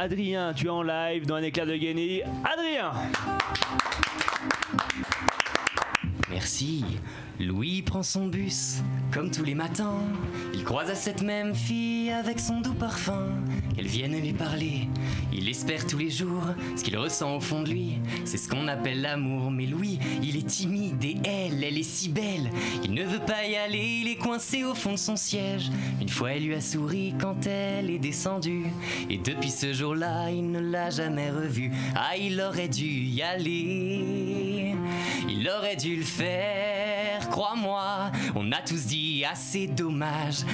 Adrien, tu es en live dans un éclair de génie. Adrien! Merci. Louis prend son bus, comme tous les matins. Il croise à cette même fille avec son doux parfum. Qu'elle vienne lui parler, il espère tous les jours. Ce qu'il ressent au fond de lui, c'est ce qu'on appelle l'amour. Mais Louis, il est timide et elle est si belle. Il ne veut pas y aller, il est coincé au fond de son siège. Une fois elle lui a souri quand elle est descendue. Et depuis ce jour-là, il ne l'a jamais revue. Ah, il aurait dû y aller. Il aurait dû le faire, crois-moi. On a tous dit assez dommage,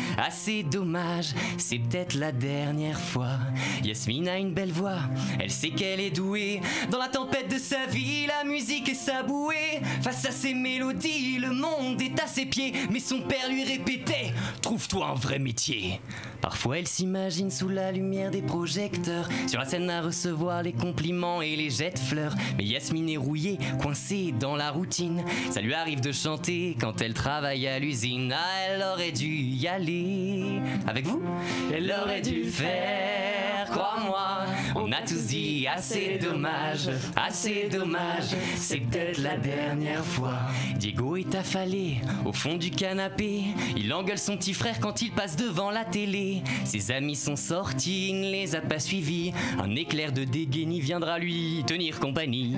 c'est peut-être la dernière fois. Yasmine a une belle voix, elle sait qu'elle est douée. Dans la tempête de sa vie, la musique est sa bouée. Face à ses mélodies, le monde est à ses pieds. Mais son père lui répétait, trouve-toi un vrai métier. Parfois elle s'imagine sous la lumière des projecteurs, sur la scène à recevoir les compliments et les jets de fleurs. Mais Yasmine est rouillée, coincée dans la routine. Ça lui arrive de chanter quand elle travaille à l'usine. Ah, elle aurait dû y aller. Avec vous? Elle aurait dû le faire, crois-moi. On a tous dit assez dommage, c'est peut-être la dernière fois. Diego est affalé au fond du canapé. Il engueule son petit frère quand il passe devant la télé. Ses amis sont sortis, il ne les a pas suivis. Un éclair de déguenille viendra lui tenir compagnie.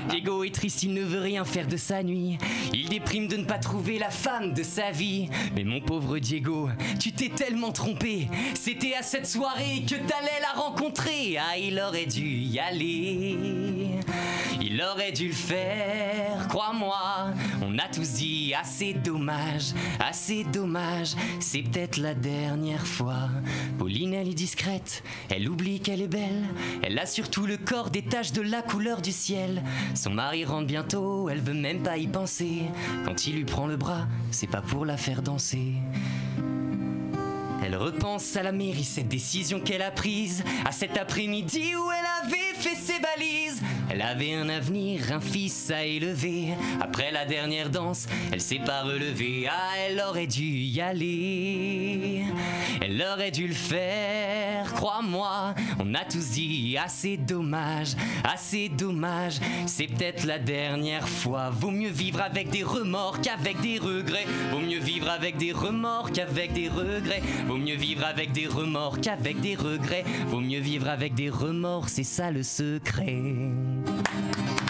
Diego est triste, il ne veut rien faire de sa nuit. Il déprime de ne pas trouver la femme de sa vie. Mais mon pauvre Diego, tu t'es tellement trompé. C'était à cette soirée que t'allais la rencontrer. Ah, il aurait dû y aller. Il aurait dû le faire, crois-moi. On a tous dit assez dommage, c'est peut-être la dernière fois. Pauline, elle est discrète, elle oublie qu'elle est belle. Elle a surtout le corps des taches de la couleur du ciel. Son mari rentre bientôt, elle veut même pas y penser. Quand il lui prend le bras, c'est pas pour la faire danser. Elle repense à la mairie, cette décision qu'elle a prise, à cet après-midi où elle avait fait ses valises. Elle avait un avenir, un fils à élever. Après la dernière danse, elle s'est pas relevée. Ah, elle aurait dû y aller. Elle aurait dû le faire, crois-moi. On a tous dit assez dommage, c'est peut-être la dernière fois. Vaut mieux vivre avec des remords qu'avec des regrets. Vaut mieux vivre avec des remords qu'avec des regrets. Vaut mieux vivre avec des remords qu'avec des regrets. Vaut mieux vivre avec des remords, c'est ça le secret.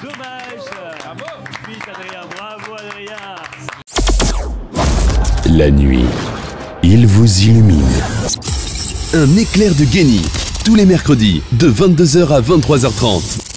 Dommage. Bravo. Vite Adrien, bravo Adrien. La nuit, il vous illumine. Un éclair de génie, tous les mercredis, de 22h à 23h30.